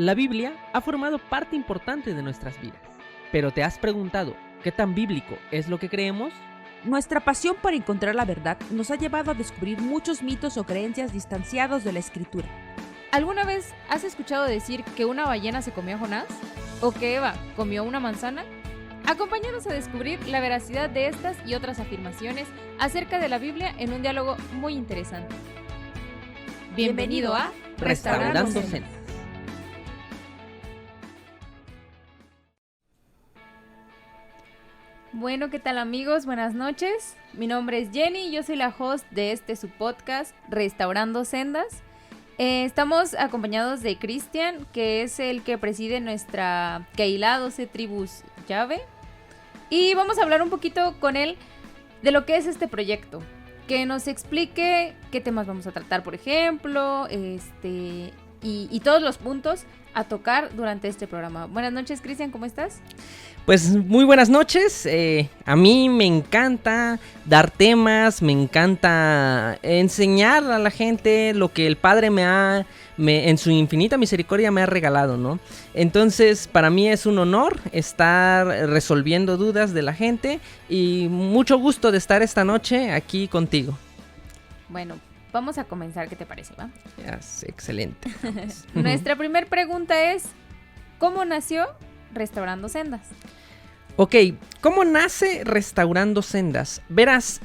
La Biblia ha formado parte importante de nuestras vidas. Pero ¿te has preguntado qué tan bíblico es lo que creemos? Nuestra pasión por encontrar la verdad nos ha llevado a descubrir muchos mitos o creencias distanciados de la Escritura. ¿Alguna vez has escuchado decir que una ballena se comió a Jonás? ¿O que Eva comió una manzana? Acompáñanos a descubrir la veracidad de estas y otras afirmaciones acerca de la Biblia en un diálogo muy interesante. Bienvenido a Restaurando Sendas. Sendas. Bueno, ¿qué tal amigos? Buenas noches. Mi nombre es Jenny y yo soy la host de su podcast Restaurando Sendas. Estamos acompañados de Cristian, que es el que preside nuestra Keilah 12 Tribus Llave. Y vamos a hablar un poquito con él de lo que es este proyecto. Que nos explique qué temas vamos a tratar, por ejemplo, y todos los puntos a tocar durante este programa. Buenas noches, Cristian, ¿cómo estás? Pues muy buenas noches. A mí me encanta dar temas, me encanta enseñar a la gente lo que el Padre en su infinita misericordia me ha regalado, ¿no? Entonces, para mí es un honor estar resolviendo dudas de la gente y mucho gusto de estar esta noche aquí contigo. Bueno, vamos a comenzar, ¿qué te parece, va? Yes, excelente. Nuestra primera pregunta es, ¿cómo nació Restaurando Sendas? Ok, ¿cómo nace Restaurando Sendas? Verás,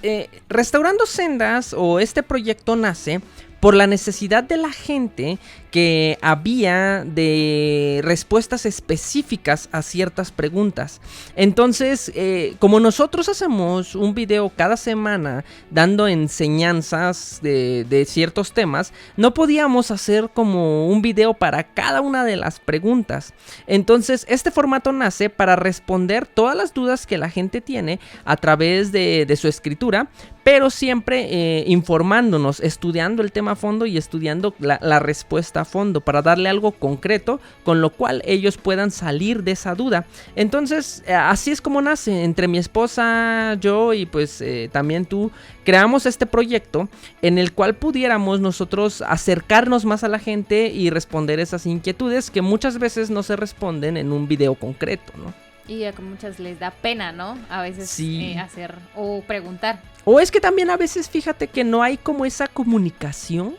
Restaurando Sendas o este proyecto nace por la necesidad de la gente que había de respuestas específicas a ciertas preguntas. Entonces, como nosotros hacemos un video cada semana dando enseñanzas de ciertos temas, no podíamos hacer como un video para cada una de las preguntas. Entonces, este formato nace para responder todas las dudas que la gente tiene a través de su escritura, pero siempre informándonos, estudiando el tema a fondo y estudiando la respuesta a fondo para darle algo concreto con lo cual ellos puedan salir de esa duda. Entonces, así es como nace. Entre mi esposa, yo y pues también tú, creamos este proyecto en el cual pudiéramos nosotros acercarnos más a la gente y responder esas inquietudes que muchas veces no se responden en un video concreto, ¿no? Y a muchas les da pena, ¿no? A veces sí. Hacer o preguntar. O es que también a veces fíjate que no hay como esa comunicación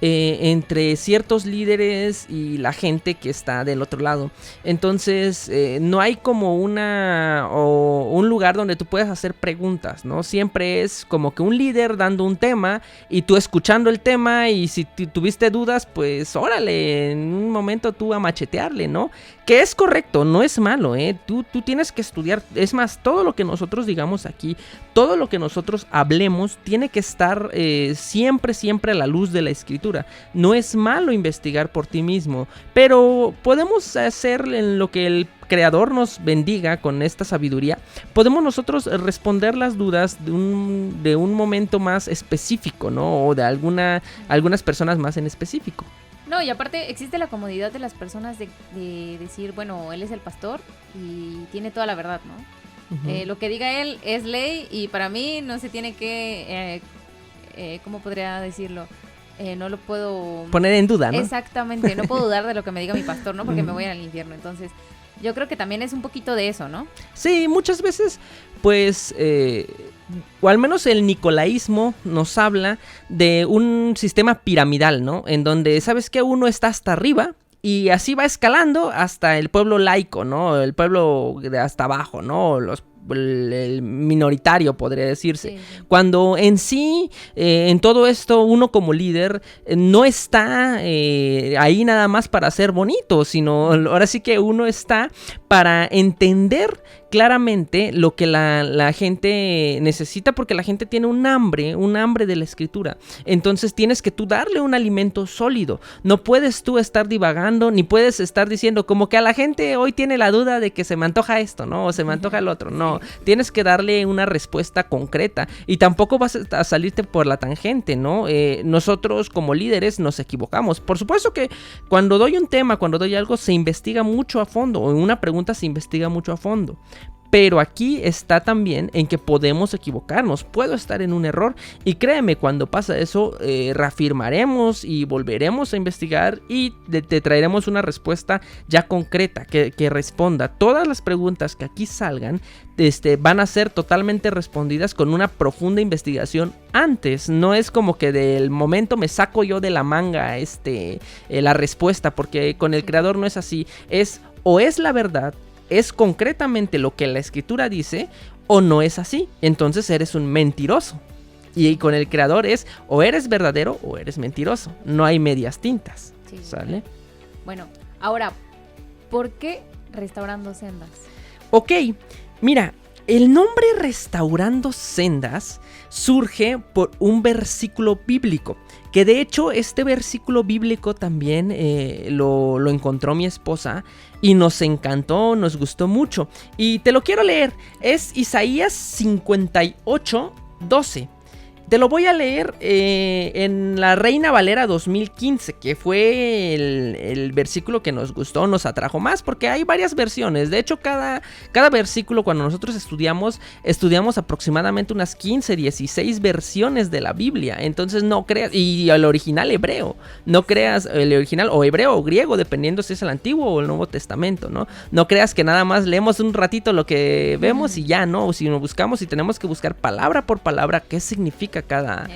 entre ciertos líderes y la gente que está del otro lado. Entonces no hay como un lugar donde tú puedas hacer preguntas, ¿no? Siempre es como que un líder dando un tema y tú escuchando el tema, y si tuviste dudas, pues órale, en un momento tú a machetearle, ¿no? Que es correcto, no es malo, tú tienes que estudiar. Es más, todo lo que nosotros digamos aquí, todo lo que nosotros hablemos, tiene que estar siempre a la luz de la escritura. No es malo investigar por ti mismo, pero podemos hacer en lo que el Creador nos bendiga con esta sabiduría. Podemos nosotros responder las dudas de un momento más específico, ¿no? O de algunas personas más en específico. No, y aparte existe la comodidad de las personas de decir, bueno, él es el pastor y tiene toda la verdad, ¿no? Uh-huh. Lo que diga él es ley y para mí no se tiene que, ¿cómo podría decirlo? No lo puedo poner en duda, ¿no? Exactamente, no puedo dudar de lo que me diga mi pastor, ¿no? Porque me voy al infierno. Entonces, yo creo que también es un poquito de eso, ¿no? Sí, muchas veces, pues, o al menos el nicolaísmo nos habla de un sistema piramidal, ¿no? En donde, ¿sabes qué? Uno está hasta arriba y así va escalando hasta el pueblo laico, ¿no? El pueblo de hasta abajo, ¿no? El minoritario, podría decirse. Sí. Cuando en sí, en todo esto, uno como líder no está ahí nada más para ser bonito, sino ahora sí que uno está para entender claramente lo que la gente necesita, porque la gente tiene un hambre de la escritura. Entonces tienes que tú darle un alimento sólido. No puedes tú estar divagando, ni puedes estar diciendo como que a la gente hoy tiene la duda de que se me antoja esto, ¿no? O se me antoja el otro. No, tienes que darle una respuesta concreta y tampoco vas a salirte por la tangente, ¿no? Nosotros como líderes nos equivocamos. Por supuesto que cuando doy un tema, cuando doy algo, se investiga mucho a fondo, o en una pregunta se investiga mucho a fondo. Pero aquí está también en que podemos equivocarnos, puedo estar en un error y créeme, cuando pasa eso reafirmaremos y volveremos a investigar y te traeremos una respuesta ya concreta que responda. Todas las preguntas que aquí salgan van a ser totalmente respondidas con una profunda investigación antes. No es como que del momento me saco yo de la manga la respuesta, porque con el creador no es así. O es la verdad, es concretamente lo que la escritura dice, o no es así. Entonces eres un mentiroso. Y con el creador es o eres verdadero o eres mentiroso. No hay medias tintas. Sí. ¿Sale? Bueno, ahora, ¿por qué Restaurando Sendas? Ok, mira, el nombre Restaurando Sendas surge por un versículo bíblico, que de hecho este versículo bíblico también lo encontró mi esposa y nos encantó, nos gustó mucho. Y te lo quiero leer, es Isaías 58:12. Te lo voy a leer en la Reina Valera 2015, que fue el versículo que nos gustó, nos atrajo más, porque hay varias versiones. De hecho, cada versículo, cuando nosotros estudiamos aproximadamente unas 15, 16 versiones de la Biblia. Entonces no creas, y el original hebreo, no creas el original o hebreo o griego, dependiendo si es el Antiguo o el Nuevo Testamento, ¿no? No creas que nada más leemos un ratito lo que vemos y ya, ¿no? O si nos buscamos y tenemos que buscar palabra por palabra qué significa cada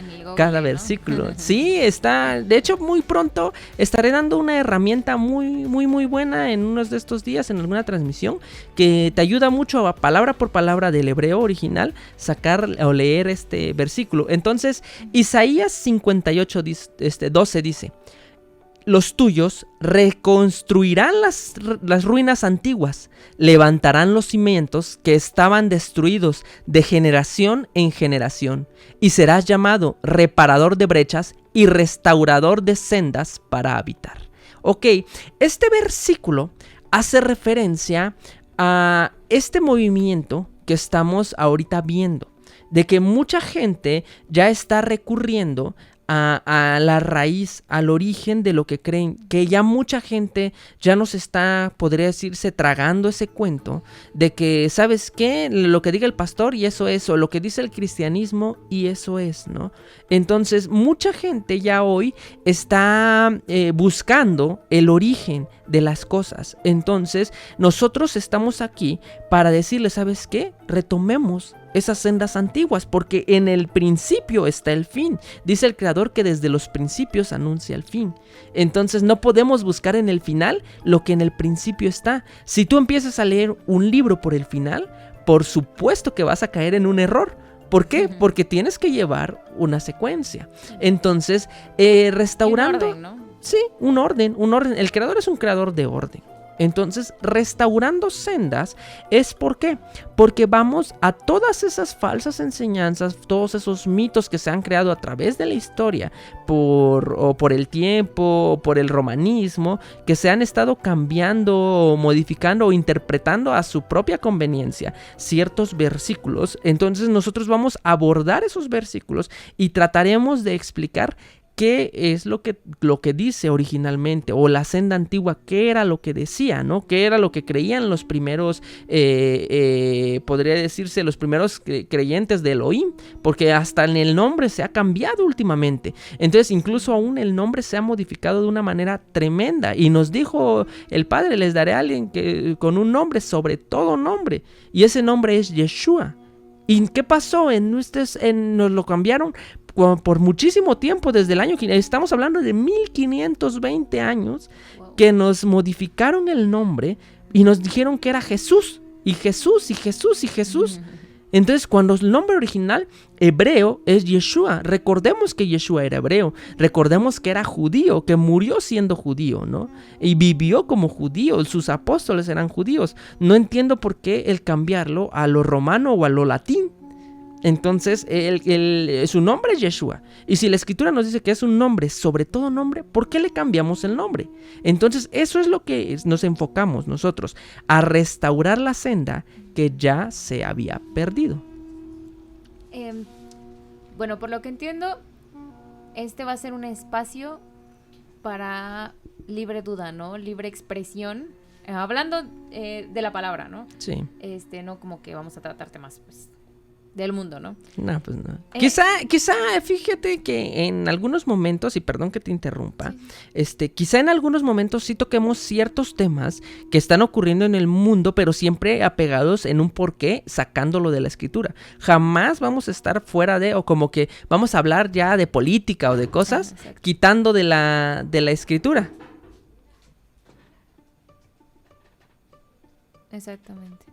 versículo. ¿No? Sí, está. De hecho, muy pronto estaré dando una herramienta muy, muy, muy buena en unos de estos días, en alguna transmisión, que te ayuda mucho a palabra por palabra del hebreo original sacar o leer este versículo. Entonces, Isaías 58:12 dice: los tuyos reconstruirán las ruinas antiguas, levantarán los cimientos que estaban destruidos de generación en generación, y serás llamado reparador de brechas y restaurador de sendas para habitar. Ok, este versículo hace referencia a este movimiento que estamos ahorita viendo, de que mucha gente ya está recurriendo a la raíz, al origen de lo que creen, que ya mucha gente ya nos está, podría decirse, tragando ese cuento de que, ¿sabes qué? Lo que diga el pastor y eso es, o lo que dice el cristianismo y eso es, ¿no? Entonces, mucha gente ya hoy está buscando el origen de las cosas. Entonces, nosotros estamos aquí para decirle, ¿sabes qué? Retomemos esas sendas antiguas, porque en el principio está el fin. Dice el creador que desde los principios anuncia el fin. Entonces no podemos buscar en el final lo que en el principio está. Si tú empiezas a leer un libro por el final, por supuesto que vas a caer en un error. ¿Por qué? Porque tienes que llevar una secuencia. Entonces, restaurando... Un orden, ¿no? Sí, un orden. El creador es un creador de orden. Entonces, restaurando sendas es ¿por qué? Porque vamos a todas esas falsas enseñanzas, todos esos mitos que se han creado a través de la historia, por el tiempo, por el romanismo, que se han estado cambiando, o modificando o interpretando a su propia conveniencia ciertos versículos. Entonces nosotros vamos a abordar esos versículos y trataremos de explicar qué es lo que dice originalmente, o la senda antigua, qué era lo que decía, ¿no? Qué era lo que creían los primeros, podría decirse, los primeros creyentes de Elohim, porque hasta en el nombre se ha cambiado últimamente. Entonces, incluso aún el nombre se ha modificado de una manera tremenda, y nos dijo el Padre: les daré a alguien con un nombre sobre todo nombre, y ese nombre es Yeshua. ¿Y qué pasó? Nos lo cambiaron por muchísimo tiempo, desde el año, estamos hablando de 1520 años, que nos modificaron el nombre y nos dijeron que era Jesús, y Jesús, y Jesús, y Jesús. Entonces, cuando el nombre original hebreo es Yeshua, recordemos que Yeshua era hebreo, recordemos que era judío, que murió siendo judío, ¿no? Y vivió como judío, sus apóstoles eran judíos. No entiendo por qué el cambiarlo a lo romano o a lo latín. Entonces, su nombre es Yeshua. Y si la escritura nos dice que es un nombre sobre todo nombre, ¿por qué le cambiamos el nombre? Entonces, eso es lo que nos enfocamos nosotros, a restaurar la senda que ya se había perdido. Bueno, por lo que entiendo, este va a ser un espacio para libre duda, ¿no? Libre expresión hablando de la palabra, ¿no? Sí. No como que vamos a tratar temas, pues, del mundo, ¿no? No, pues no. Quizá, fíjate que en algunos momentos, y perdón que te interrumpa, quizá en algunos momentos sí toquemos ciertos temas que están ocurriendo en el mundo, pero siempre apegados en un porqué, sacándolo de la escritura. Jamás vamos a estar fuera de, o como que vamos a hablar ya de política o de cosas, quitando de la escritura. Exactamente.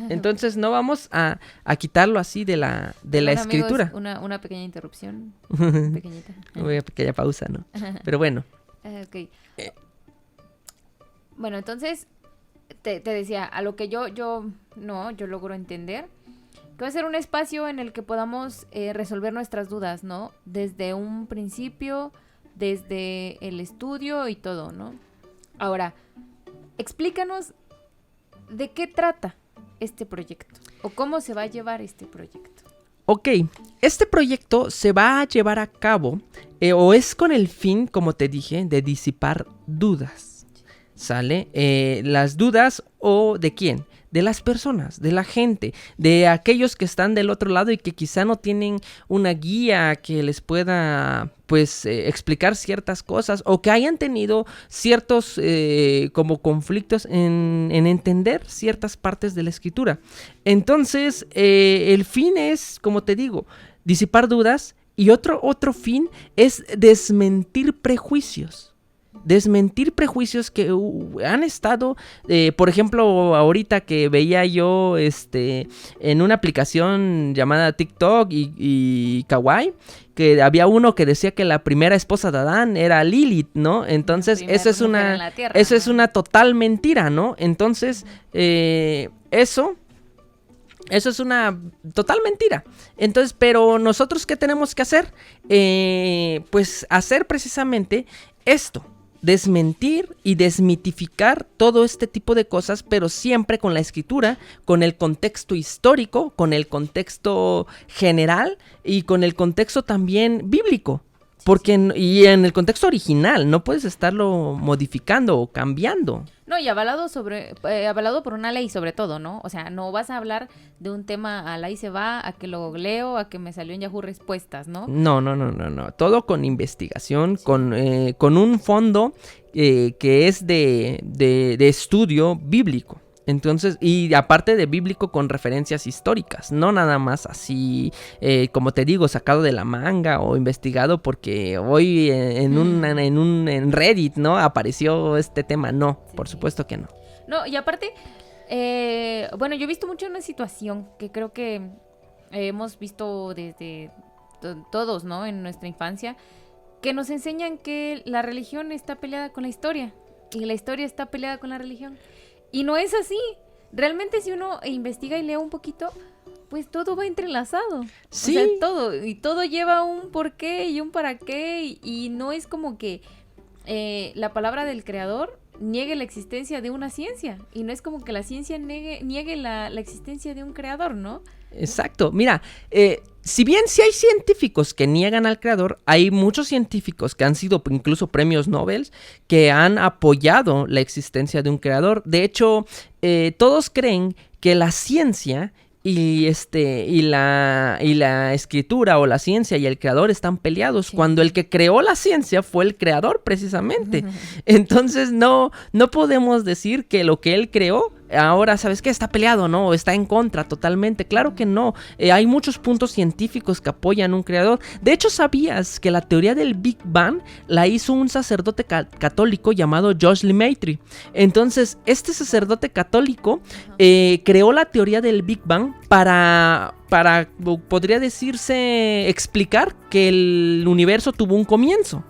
Entonces no vamos a quitarlo así de la escritura. Amigos, una pequeña interrupción. Pequeñita. Una pequeña pausa, ¿no? Pero bueno. Ok. Bueno, entonces, te decía, a lo que yo logro entender, que va a ser un espacio en el que podamos resolver nuestras dudas, ¿no? Desde un principio, desde el estudio y todo, ¿no? Ahora, explícanos de qué trata este proyecto o cómo se va a llevar este proyecto. Ok, este proyecto se va a llevar a cabo o es con el fin, como te dije, de disipar dudas, ¿sale? Las dudas o ¿de quién? De las personas, de la gente, de aquellos que están del otro lado y que quizá no tienen una guía que les pueda, pues, explicar ciertas cosas o que hayan tenido ciertos como conflictos en entender ciertas partes de la escritura. Entonces, el fin es, como te digo, disipar dudas y otro fin es desmentir prejuicios. Desmentir prejuicios que han estado, por ejemplo, ahorita que veía yo en una aplicación llamada TikTok y Kawaii, que había uno que decía que la primera esposa de Adán era Lilith, ¿no? Entonces, eso es una total mentira, ¿no? Entonces, eso es una total mentira. Entonces, pero nosotros, ¿qué tenemos que hacer? Pues hacer precisamente esto. Desmentir y desmitificar todo este tipo de cosas, pero siempre con la escritura, con el contexto histórico, con el contexto general y con el contexto también bíblico. Y en el contexto original, no puedes estarlo modificando o cambiando. No, y avalado por una ley sobre todo, ¿no? O sea, no vas a hablar de un tema a la y se va, a que lo leo, a que me salió en Yahoo Respuestas, ¿no? No. Todo con investigación, sí. con un fondo que es de estudio bíblico. Entonces, y aparte de bíblico con referencias históricas, no nada más así, como te digo, sacado de la manga o investigado porque hoy en Reddit, ¿no? Apareció este tema, no, sí. Por supuesto que no. No, y aparte, bueno, yo he visto mucho una situación que creo que hemos visto desde todos, ¿no? En nuestra infancia, que nos enseñan que la religión está peleada con la historia y la historia está peleada con la religión. Y no es así. Realmente si uno investiga y lee un poquito, pues todo va entrelazado. Sí. O sea, todo. Y todo lleva un por qué y un para qué. Y no es como que la palabra del creador niegue la existencia de una ciencia. Y no es como que la ciencia niegue la existencia de un creador, ¿no? Exacto. Mira, si bien sí hay científicos que niegan al creador, hay muchos científicos que han sido incluso premios Nobel que han apoyado la existencia de un creador. De hecho, todos creen que la ciencia y la escritura o la ciencia y el creador están peleados, sí. Cuando el que creó la ciencia fue el creador precisamente. Entonces no podemos decir que lo que él creó ahora, ¿sabes qué? Está peleado, ¿no? Está en contra totalmente. Claro que no. Hay muchos puntos científicos que apoyan un creador. De hecho, ¿sabías que la teoría del Big Bang la hizo un sacerdote católico llamado Josh Lemaitre? Entonces, este sacerdote católico creó la teoría del Big Bang para, podría decirse, explicar que el universo tuvo un comienzo.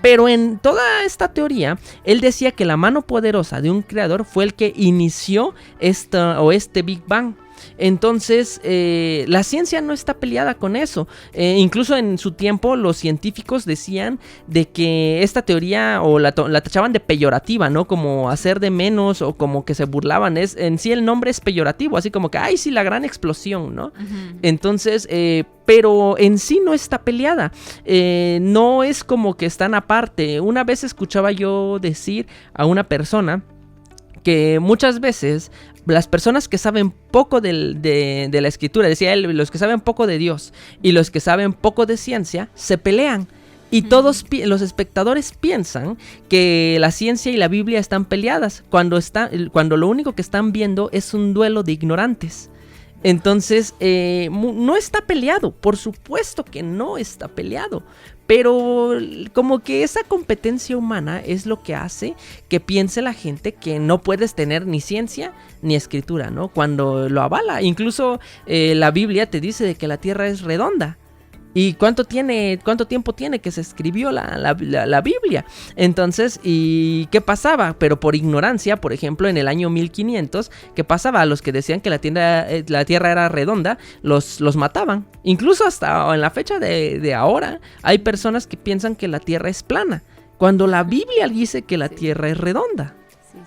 Pero en toda esta teoría, él decía que la mano poderosa de un creador fue el que inició este Big Bang. Entonces, la ciencia no está peleada con eso. Incluso en su tiempo, los científicos decían de que esta teoría o la tachaban de peyorativa, ¿no? Como hacer de menos o como que se burlaban. En sí el nombre es peyorativo, así como que, ¡ay, sí, la gran explosión!, ¿no? Uh-huh. Entonces, pero en sí no está peleada. No es como que están aparte. Una vez escuchaba yo decir a una persona que muchas veces las personas que saben poco de la escritura, decía él, los que saben poco de Dios y los que saben poco de ciencia, se pelean. Y todos los espectadores piensan que la ciencia y la Biblia están peleadas, cuando lo único que están viendo es un duelo de ignorantes. Entonces, no está peleado, por supuesto que no está peleado, pero como que esa competencia humana es lo que hace que piense la gente que no puedes tener ni ciencia ni escritura, ¿no? Cuando lo avala, incluso la Biblia te dice de que la tierra es redonda. ¿Y cuánto tiempo tiene que se escribió la Biblia? Entonces, ¿y qué pasaba? Pero por ignorancia, por ejemplo, en el año 1500, ¿qué pasaba? A los que decían que la tierra era redonda, los mataban. Incluso hasta en la fecha de ahora, hay personas que piensan que la tierra es plana, cuando la Biblia dice que la tierra es redonda. Sí.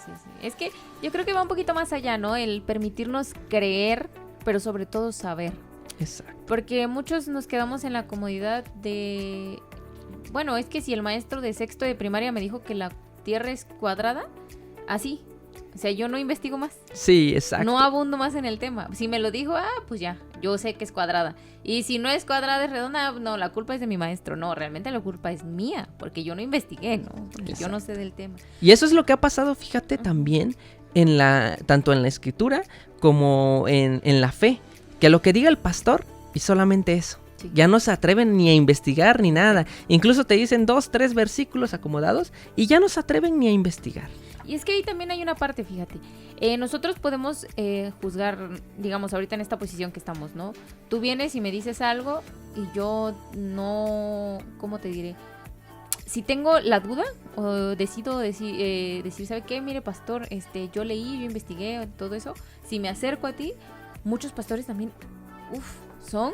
Es que yo creo que va un poquito más allá, ¿no? El permitirnos creer, pero sobre todo saber. Exacto. Porque muchos nos quedamos en la comodidad de... Bueno, es que si el maestro de sexto de primaria me dijo que la tierra es cuadrada, así. O sea, yo no investigo más. Sí, exacto. No abundo más en el tema. Si me lo dijo, pues ya, yo sé que es cuadrada. Y si no es cuadrada, es redonda, no, la culpa es de mi maestro. No, realmente la culpa es mía, porque yo no investigué, ¿no? Porque yo no sé del tema. Y eso es lo que ha pasado, fíjate, también tanto en la escritura como en la fe. Que lo que diga el pastor y solamente eso. Sí. Ya no se atreven ni a investigar ni nada. Incluso te dicen 2, 3 versículos acomodados y ya no se atreven ni a investigar. Y es que ahí también hay una parte, fíjate. Nosotros podemos juzgar, digamos, ahorita en esta posición que estamos, ¿no? Tú vienes y me dices algo y yo no... ¿Cómo te diré? Si tengo la duda o decido decir, ¿sabe qué? Mire, pastor, yo leí, yo investigué, todo eso. Si me acerco a ti... Muchos pastores también, son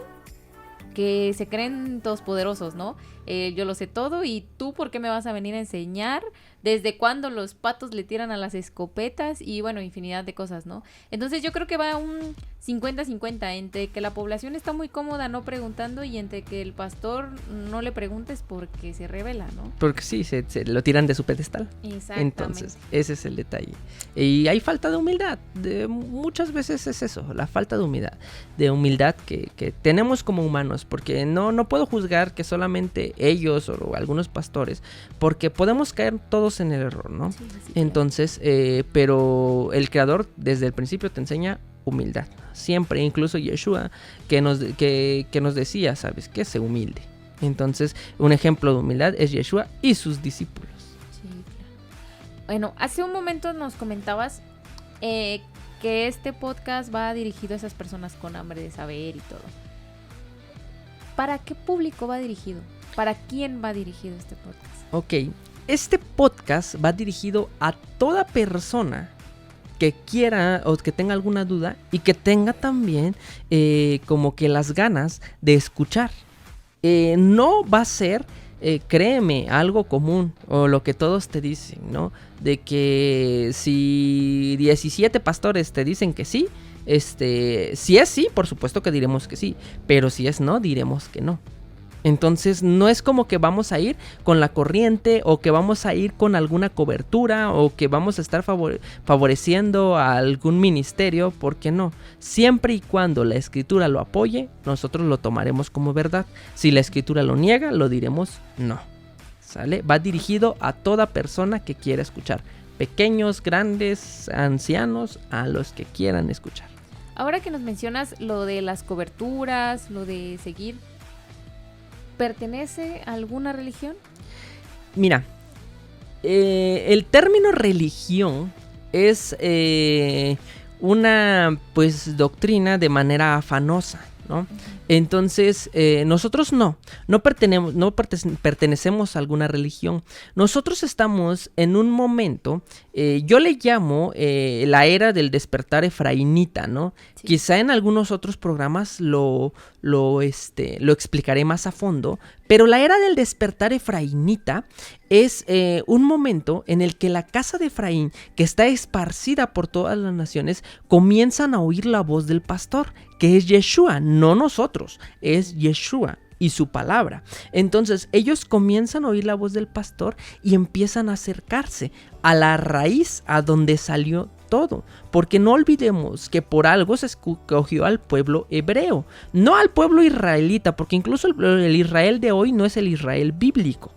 que se creen todos poderosos, ¿no? Yo lo sé todo y tú, ¿por qué me vas a venir a enseñar? ¿Desde cuándo los patos le tiran a las escopetas? Y bueno, infinidad de cosas, ¿no? Entonces yo creo que va un 50-50 entre que la población está muy cómoda no preguntando y entre que el pastor no le preguntes porque se revela, ¿no? Porque sí, se lo tiran de su pedestal. Exactamente. Entonces, ese es el detalle. Y hay falta de humildad. Muchas veces es eso, la falta de humildad que tenemos como humanos. Porque no puedo juzgar que solamente ellos o algunos pastores, porque podemos caer todos en el error, ¿no? Sí, entonces, pero el Creador desde el principio te enseña humildad. Siempre, incluso Yeshua, que nos decía, ¿sabes qué? Sé humilde. Entonces, un ejemplo de humildad es Yeshua y sus discípulos. Sí, claro. Bueno, hace un momento nos comentabas que este podcast va dirigido a esas personas con hambre de saber y todo. ¿Para qué público va dirigido? ¿Para quién va dirigido este podcast? Ok, este podcast va dirigido a toda persona que quiera o que tenga alguna duda y que tenga también como que las ganas de escuchar. No va a ser, créeme, algo común o lo que todos te dicen, ¿no? De que si 17 pastores te dicen que sí, si es sí, por supuesto que diremos que sí, pero si es no, diremos que no. Entonces no es como que vamos a ir con la corriente o que vamos a ir con alguna cobertura o que vamos a estar favoreciendo a algún ministerio, porque no. Siempre y cuando la escritura lo apoye, nosotros lo tomaremos como verdad. Si la escritura lo niega, lo diremos no. ¿Sale? Va dirigido a toda persona que quiera escuchar. Pequeños, grandes, ancianos, a los que quieran escuchar. Ahora que nos mencionas lo de las coberturas, lo de seguir, ¿pertenece a alguna religión? Mira, el término religión es una doctrina de manera afanosa, ¿no? Uh-huh. Entonces, nosotros no pertenecemos a alguna religión. Nosotros estamos en un momento, yo le llamo la era del despertar efraínita, ¿no? Sí. Quizá en algunos otros programas lo explicaré más a fondo, pero la era del despertar efraínita es un momento en el que la casa de Efraín, que está esparcida por todas las naciones, comienzan a oír la voz del pastor, que es Yeshua, no nosotros, es Yeshua y su palabra. Entonces ellos comienzan a oír la voz del pastor y empiezan a acercarse a la raíz a donde salió todo, porque no olvidemos que por algo se escogió al pueblo hebreo, no al pueblo israelita, porque incluso el Israel de hoy no es el Israel bíblico,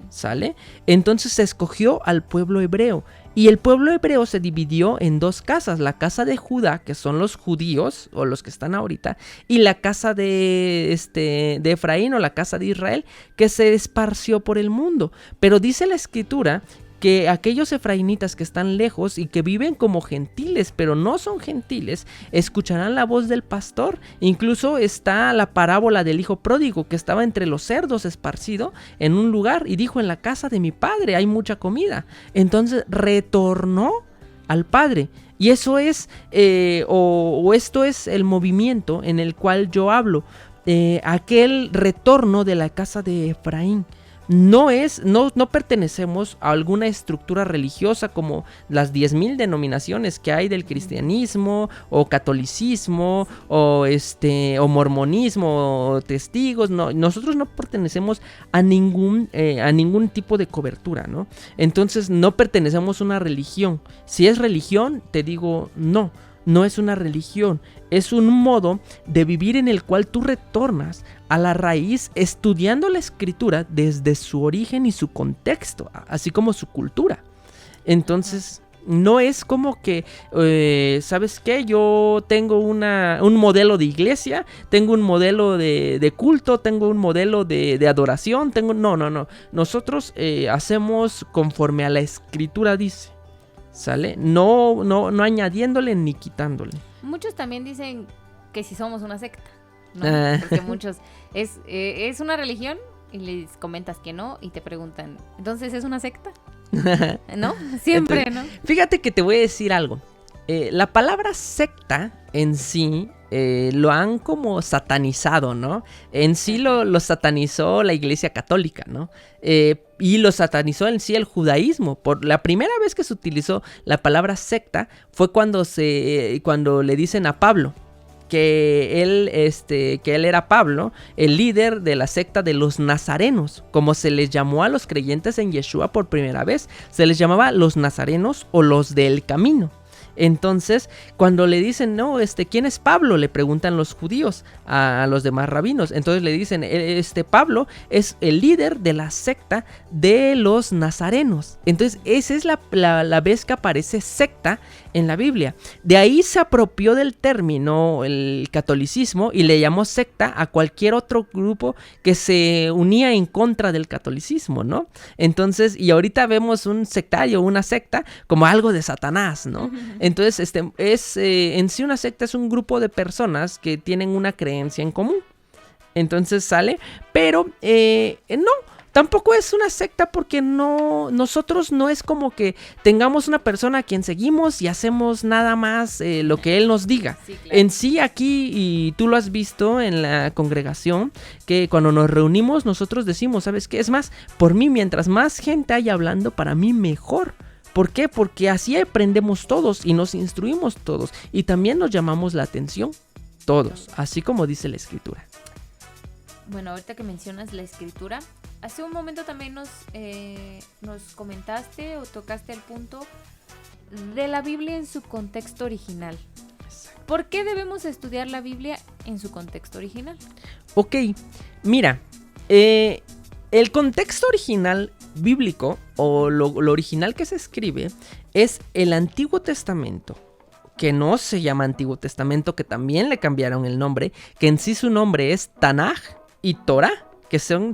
¿sale? Entonces se escogió al pueblo hebreo. Y el pueblo hebreo se dividió en dos casas, la casa de Judá, que son los judíos, o los que están ahorita, y la casa de Efraín, o la casa de Israel, que se esparció por el mundo. Pero dice la escritura que aquellos efraínitas que están lejos y que viven como gentiles, pero no son gentiles, escucharán la voz del pastor. Incluso está la parábola del hijo pródigo, que estaba entre los cerdos esparcido en un lugar y dijo: en la casa de mi padre hay mucha comida. Entonces retornó al padre. Y eso es, esto es el movimiento en el cual yo hablo, aquel retorno de la casa de Efraín. No pertenecemos a alguna estructura religiosa como las 10,000 denominaciones que hay del cristianismo, o catolicismo, o mormonismo, o testigos. No, nosotros no pertenecemos a ningún tipo de cobertura, ¿no? Entonces no pertenecemos a una religión. Si es religión, te digo no. No es una religión, es un modo de vivir en el cual tú retornas a la raíz estudiando la escritura desde su origen y su contexto, así como su cultura. Entonces, no es como que, ¿sabes qué? Yo tengo un modelo de iglesia, tengo un modelo de culto, tengo un modelo de adoración, No. Nosotros hacemos conforme a la escritura dice. ¿Sale? No añadiéndole ni quitándole. Muchos también dicen que si somos una secta, ¿no? Porque muchos es una religión y les comentas que no y te preguntan, ¿entonces es una secta? ¿No? Siempre, entonces, ¿no? Fíjate que te voy a decir algo. La palabra secta en sí lo han como satanizado, ¿no? En sí lo satanizó la Iglesia Católica, ¿no? Y lo satanizó en sí el judaísmo. Por la primera vez que se utilizó la palabra secta fue cuando le dicen a Pablo que él era Pablo, el líder de la secta de los nazarenos, como se les llamó a los creyentes en Yeshua por primera vez. Se les llamaba los nazarenos o los del camino. Entonces, cuando le dicen, no, ¿quién es Pablo? Le preguntan los judíos a los demás rabinos. Entonces le dicen, Pablo es el líder de la secta de los nazarenos. Entonces, esa es la vez que aparece secta en la Biblia. De ahí se apropió del término el catolicismo y le llamó secta a cualquier otro grupo que se unía en contra del catolicismo, ¿no? Entonces, y ahorita vemos un sectario, una secta, como algo de Satanás, ¿no? Entonces, en sí una secta es un grupo de personas que tienen una creencia en común. Entonces sale, pero no, tampoco es una secta porque nosotros no es como que tengamos una persona a quien seguimos y hacemos nada más lo que él nos diga. Sí, claro. En sí aquí, y tú lo has visto en la congregación, que cuando nos reunimos nosotros decimos, ¿sabes qué? Es más, por mí, mientras más gente haya hablando, para mí mejor. ¿Por qué? Porque así aprendemos todos y nos instruimos todos y también nos llamamos la atención todos, así como dice la escritura. Bueno, ahorita que mencionas la escritura, hace un momento también nos comentaste o tocaste el punto de la Biblia en su contexto original. Exacto. ¿Por qué debemos estudiar la Biblia en su contexto original? Ok, mira, el contexto original bíblico o lo original que se escribe es el Antiguo Testamento, que no se llama Antiguo Testamento, que también le cambiaron el nombre, que en sí su nombre es Tanaj y Torah, que son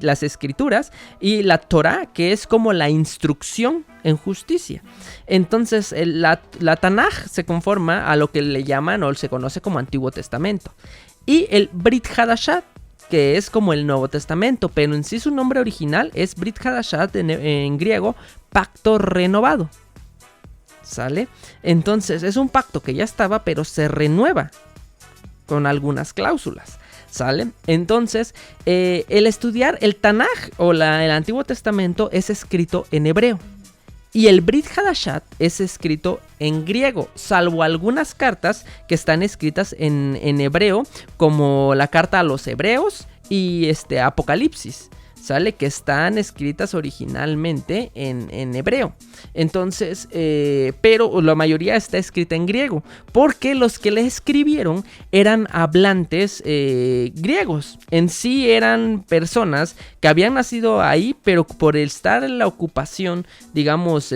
las escrituras, y la Torah, que es como la instrucción en justicia. Entonces la Tanaj se conforma a lo que le llaman o se conoce como Antiguo Testamento, y el Brit Hadashat, que es como el Nuevo Testamento, pero en sí su nombre original es Brit Hadashat, en griego, pacto renovado. ¿Sale? Entonces es un pacto que ya estaba, pero se renueva con algunas cláusulas. ¿Sale? Entonces, el estudiar el Tanaj o el Antiguo Testamento es escrito en hebreo. Y el Brit Hadashat es escrito en griego, salvo algunas cartas que están escritas en hebreo, como la carta a los hebreos y Apocalipsis. ¿sale? Que están escritas originalmente en hebreo. Entonces, pero la mayoría está escrita en griego, porque los que le escribieron eran hablantes griegos. En sí eran personas que habían nacido ahí, pero por estar en la ocupación, digamos,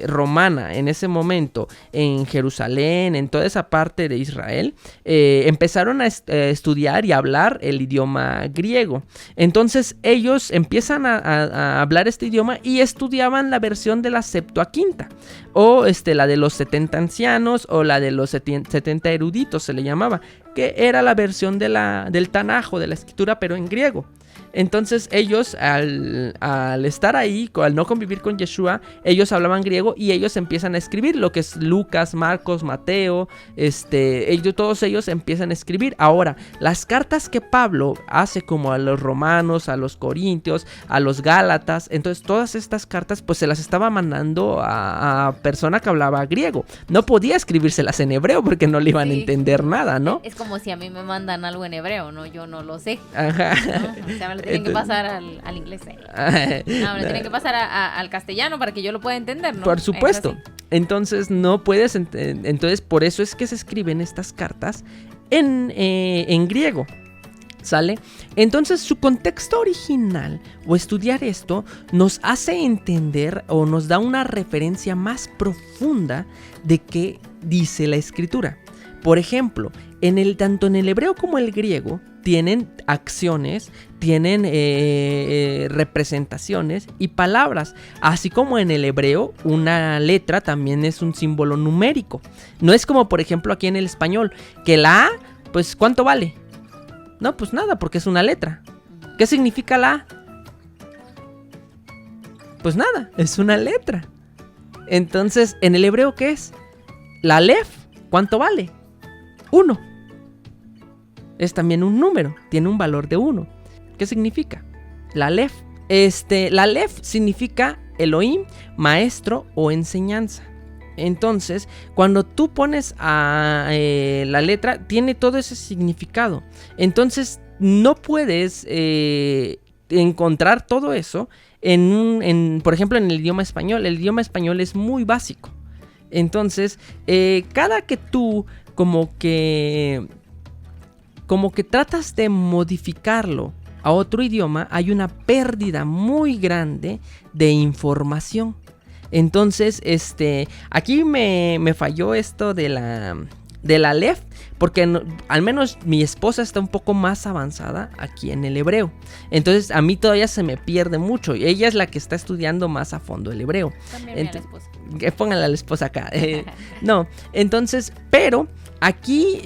romana en ese momento, en Jerusalén, en toda esa parte de Israel, empezaron a estudiar y hablar el idioma griego. Entonces ellos empiezan a hablar este idioma y estudiaban la versión de la Septuaginta, o la de los 70 ancianos, o la de los 70 eruditos se le llamaba, que era la versión del Tanaj, de la escritura, pero en griego. Entonces ellos al estar ahí, al no convivir con Yeshua, ellos hablaban griego y ellos empiezan a escribir lo que es Lucas, Marcos, Mateo, todos ellos empiezan a escribir. Ahora, las cartas que Pablo hace como a los romanos, a los corintios, a los gálatas, entonces todas estas cartas pues se las estaba mandando a persona que hablaba griego. No podía escribírselas en hebreo porque no le iban a entender nada, ¿no? Es como si a mí me mandan algo en hebreo, ¿no? Yo no lo sé. Ajá. ¿No? O sea, me lo tienen que pasar al inglés. No, me lo tienen que pasar al castellano para que yo lo pueda entender, ¿no? Por supuesto. Entonces no puedes... Entonces por eso es que se escriben estas cartas en griego. ¿Sale? Entonces su contexto original o estudiar esto nos hace entender o nos da una referencia más profunda de qué dice la escritura. Por ejemplo, tanto en el hebreo como el griego tienen acciones, tienen representaciones y palabras. Así como en el hebreo una letra también es un símbolo numérico. No es como por ejemplo aquí en el español, que la A, pues ¿cuánto vale? No, pues nada, porque es una letra. ¿Qué significa la A? Pues nada, es una letra. Entonces, ¿en el hebreo qué es? La Alef, ¿cuánto vale? 1. Es también un número, tiene un valor de 1. ¿Qué significa? La Alef. La Alef significa Elohim, maestro o enseñanza. Entonces, cuando tú pones a la letra, tiene todo ese significado. Entonces, no puedes encontrar todo eso por ejemplo, en el idioma español. El idioma español es muy básico. Entonces, cada que tú como que tratas de modificarlo a otro idioma, hay una pérdida muy grande de información. Entonces, aquí me falló esto de la Aleph, porque al menos mi esposa está un poco más avanzada aquí en el hebreo. Entonces, a mí todavía se me pierde mucho. Y ella es la que está estudiando más a fondo el hebreo. También a la esposa. Pónganle a la esposa acá. No, entonces, pero aquí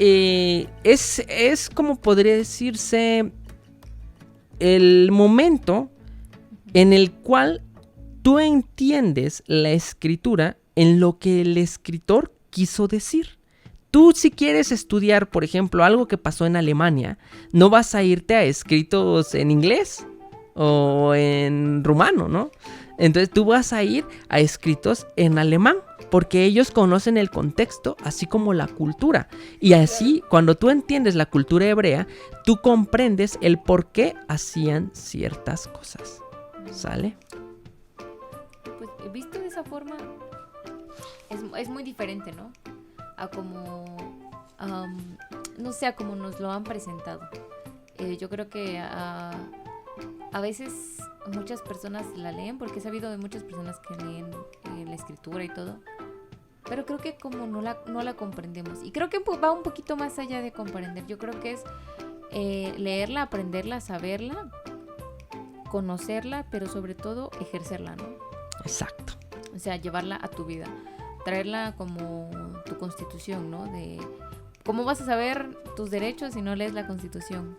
es como podría decirse el momento en el cual tú entiendes la escritura en lo que el escritor quiso decir. Tú, si quieres estudiar, por ejemplo, algo que pasó en Alemania, no vas a irte a escritos en inglés o en rumano, ¿no? Entonces tú vas a ir a escritos en alemán, porque ellos conocen el contexto, así como la cultura. Y así, cuando tú entiendes la cultura hebrea, tú comprendes el por qué hacían ciertas cosas. ¿Sale? Pues visto de esa forma, es muy diferente, ¿no? A como, no sé, a como nos lo han presentado. Yo creo que a veces muchas personas la leen, porque he sabido de muchas personas que leen la escritura y todo, pero creo que como no la comprendemos. Y creo que va un poquito más allá de comprender. Yo creo que es leerla, aprenderla, saberla, conocerla, pero sobre todo ejercerla, ¿no? Exacto. O sea, llevarla a tu vida, traerla como tu constitución, ¿no? De cómo vas a saber tus derechos si no lees la constitución.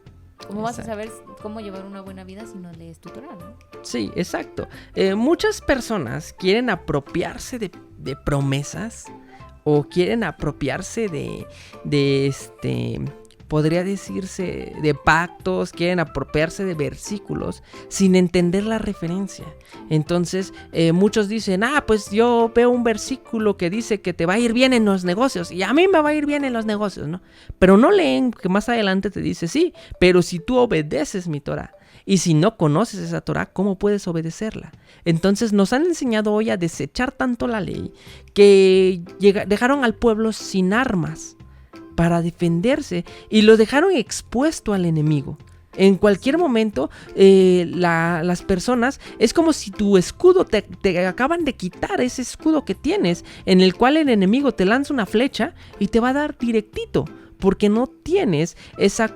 ¿Cómo vas a saber cómo llevar una buena vida si no lees tu Torah, ¿no? Sí, exacto. Muchas personas quieren apropiarse de promesas o quieren apropiarse de podría decirse, de pactos, quieren apropiarse de versículos sin entender la referencia. Entonces, muchos dicen, pues yo veo un versículo que dice que te va a ir bien en los negocios y a mí me va a ir bien en los negocios, ¿no? Pero no leen que más adelante te dice, sí, pero si tú obedeces mi Torah Y si no conoces esa Torá, ¿cómo puedes obedecerla? Entonces nos han enseñado hoy a desechar tanto la ley que dejaron al pueblo sin armas para defenderse y lo dejaron expuesto al enemigo. En cualquier momento, las personas, es como si tu escudo, te acaban de quitar ese escudo que tienes, en el cual el enemigo te lanza una flecha y te va a dar directito, porque no tienes esa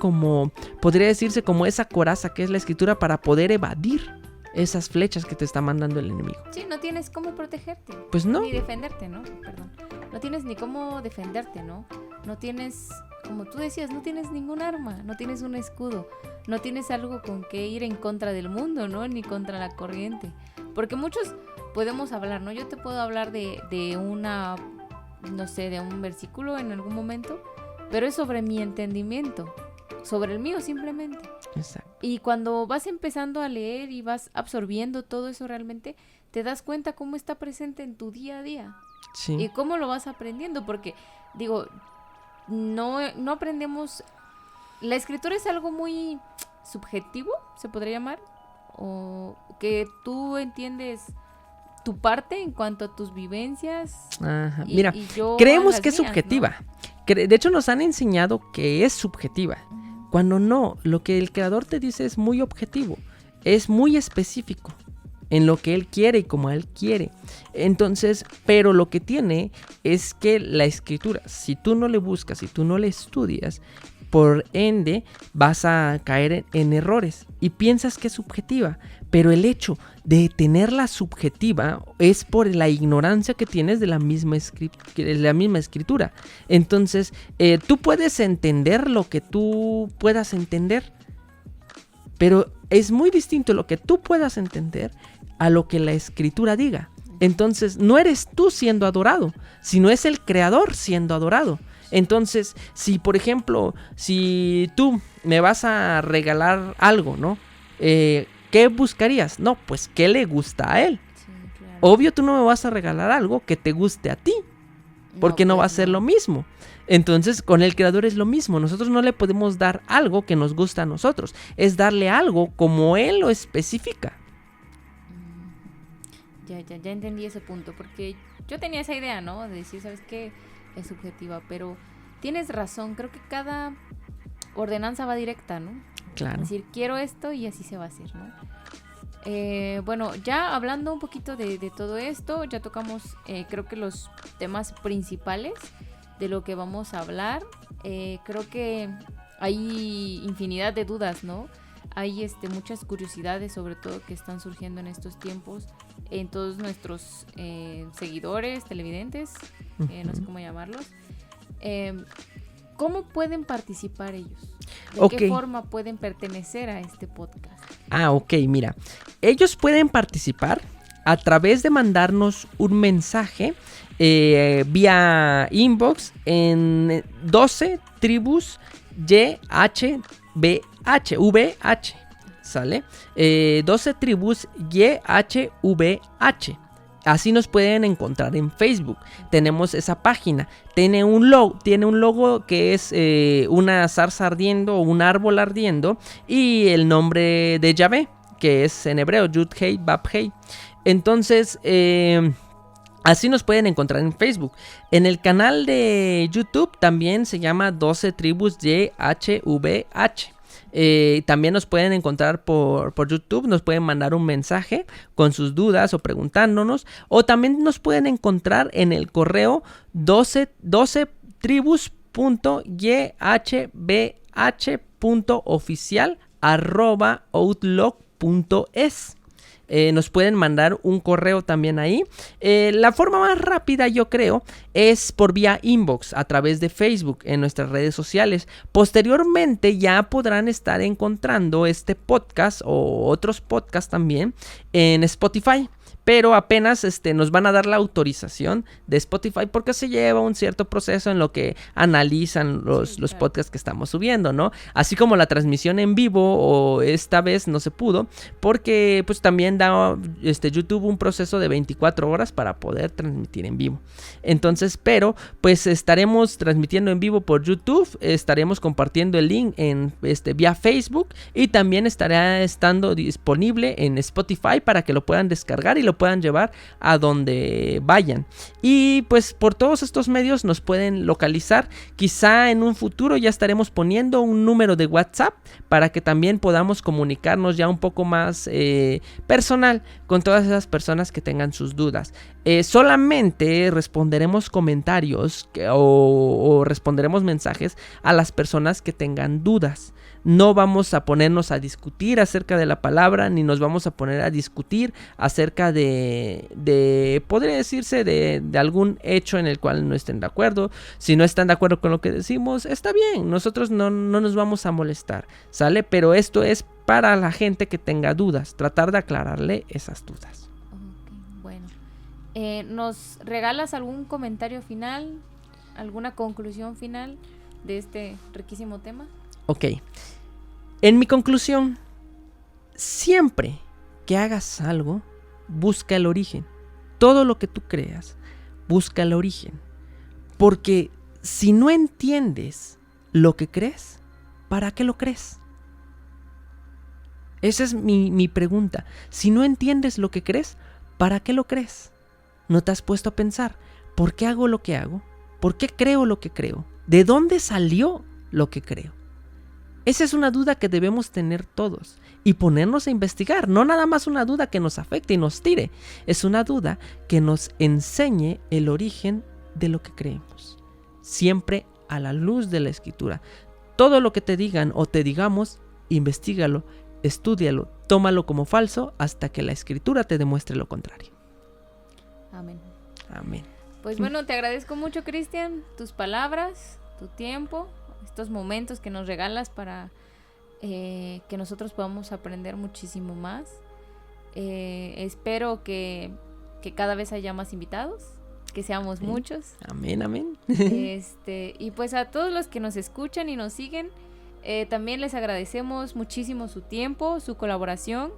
podría decirse como esa coraza que es la escritura para poder evadir esas flechas que te está mandando el enemigo. Sí, no tienes cómo protegerte. Pues no. Ni defenderte, ¿no? Perdón. No tienes ni cómo defenderte, ¿no? No tienes, como tú decías, no tienes ningún arma, no tienes un escudo, no tienes algo con que ir en contra del mundo, ¿no? Ni contra la corriente. Porque muchos podemos hablar, ¿no? Yo te puedo hablar de una, no sé, de un versículo en algún momento, pero es sobre mi entendimiento, sobre el mío simplemente. Exacto. Y cuando vas empezando a leer y vas absorbiendo todo eso realmente, te das cuenta cómo está presente en tu día a día. Sí. Y cómo lo vas aprendiendo, porque, digo, no aprendemos... La escritura es algo muy subjetivo, se podría llamar, o que tú entiendes tu parte en cuanto a tus vivencias. Ajá. Y, Mira, y yo creemos las que es mías, subjetiva. ¿no? De hecho, nos han enseñado que es subjetiva. Cuando no, lo que el creador te dice es muy objetivo, es muy específico en lo que él quiere y como él quiere. Entonces, pero lo que tiene es que la escritura, si tú no le buscas, si tú no le estudias, por ende vas a caer en errores y piensas que es subjetiva, pero el hecho de tenerla subjetiva es por la ignorancia que tienes de la misma escritura. Entonces, tú puedes entender lo que tú puedas entender, pero es muy distinto lo que tú puedas entender a lo que la escritura diga. Entonces, no eres tú siendo adorado, sino es el creador siendo adorado. Entonces, si por ejemplo, si tú me vas a regalar algo, ¿no? ¿Qué buscarías? No, pues, ¿qué le gusta a él? Sí, claro. Obvio, tú no me vas a regalar algo que te guste a ti, porque no va a ser lo mismo. Entonces, con el creador es lo mismo. Nosotros no le podemos dar algo que nos gusta a nosotros. Es darle algo como él lo especifica. Ya entendí ese punto, porque yo tenía esa idea, ¿no? De decir, ¿sabes qué? Es subjetiva, pero tienes razón. Creo que cada ordenanza va directa, ¿no? Claro. Es decir, quiero esto y así se va a hacer, ¿no? Bueno, ya hablando un poquito de todo esto, ya tocamos creo que los temas principales de lo que vamos a hablar. Creo que hay infinidad de dudas, ¿no? Hay muchas curiosidades, sobre todo, que están surgiendo en estos tiempos en todos nuestros seguidores, televidentes, no sé cómo llamarlos. ¿Cómo pueden participar ellos? ¿De qué forma pueden pertenecer a este podcast? Ok, mira. Ellos pueden participar a través de mandarnos un mensaje vía inbox en 12 tribus YHVH, ¿sale? 12 tribus YHVH. Así nos pueden encontrar en Facebook. Tenemos esa página. Tiene un logo que es una zarza ardiendo o un árbol ardiendo y el nombre de Yahvé, que es en hebreo Yud Hei Bab Hei. Entonces, así nos pueden encontrar en Facebook. En el canal de YouTube también se llama 12 tribus YHVH. También nos pueden encontrar por YouTube, nos pueden mandar un mensaje con sus dudas o preguntándonos, o también nos pueden encontrar en el correo 12tribus.yhbh.oficial@outlook.es. Nos pueden mandar un correo también ahí. La forma más rápida, yo creo, es por vía inbox a través de Facebook en nuestras redes sociales. Posteriormente ya podrán estar encontrando este podcast o otros podcasts también en Spotify. pero apenas nos van a dar la autorización de Spotify porque se lleva un cierto proceso en lo que analizan los podcasts que estamos subiendo, ¿no? Así como la transmisión en vivo, o esta vez no se pudo porque pues también da YouTube un proceso de 24 horas para poder transmitir en vivo. Entonces, pero pues estaremos transmitiendo en vivo por YouTube, estaremos compartiendo el link en vía Facebook, y también estará estando disponible en Spotify para que lo puedan descargar y lo puedan llevar a donde vayan. Y pues por todos estos medios nos pueden localizar. Quizá en un futuro ya estaremos poniendo un número de WhatsApp para que también podamos comunicarnos ya un poco más personal con todas esas personas que tengan sus dudas. Solamente responderemos comentarios o responderemos mensajes a las personas que tengan dudas. No vamos a ponernos a discutir acerca de la palabra, ni nos vamos a poner a discutir acerca de podría decirse, de algún hecho en el cual no estén de acuerdo. Si no están de acuerdo con lo que decimos, está bien, nosotros no nos vamos a molestar, ¿sale? Pero esto es para la gente que tenga dudas, tratar de aclararle esas dudas. Okay, bueno. ¿Nos regalas algún comentario final, alguna conclusión final de este riquísimo tema? Ok, en mi conclusión, siempre que hagas algo, busca el origen. Todo lo que tú creas, busca el origen. Porque si no entiendes lo que crees, ¿para qué lo crees? Esa es mi pregunta. Si no entiendes lo que crees, ¿para qué lo crees? ¿No te has puesto a pensar por qué hago lo que hago? ¿Por qué creo lo que creo? ¿De dónde salió lo que creo? Esa es una duda que debemos tener todos y ponernos a investigar. No nada más una duda que nos afecte y nos tire. Es una duda que nos enseñe el origen de lo que creemos. Siempre a la luz de la Escritura. Todo lo que te digan o te digamos, investígalo, estúdialo, tómalo como falso hasta que la Escritura te demuestre lo contrario. Amén. Amén. Pues bueno, te agradezco mucho, Cristian, tus palabras, tu tiempo, estos momentos que nos regalas para que nosotros podamos aprender muchísimo más. Espero que cada vez haya más invitados, que seamos muchos. Amén, amén. Y pues a todos los que nos escuchan y nos siguen, también les agradecemos muchísimo su tiempo, su colaboración,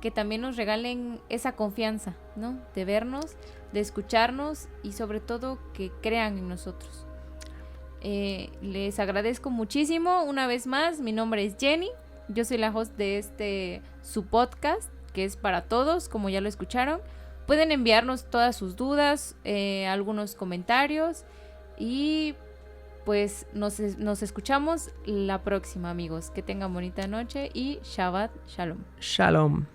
que también nos regalen esa confianza, ¿no? De vernos, de escucharnos y sobre todo que crean en nosotros. Les agradezco muchísimo una vez más. Mi nombre es Jenny, yo soy la host de su podcast, que es para todos, como ya lo escucharon. Pueden enviarnos todas sus dudas, algunos comentarios, y pues nos escuchamos la próxima, amigos. Que tengan bonita noche y Shabbat Shalom. Shalom.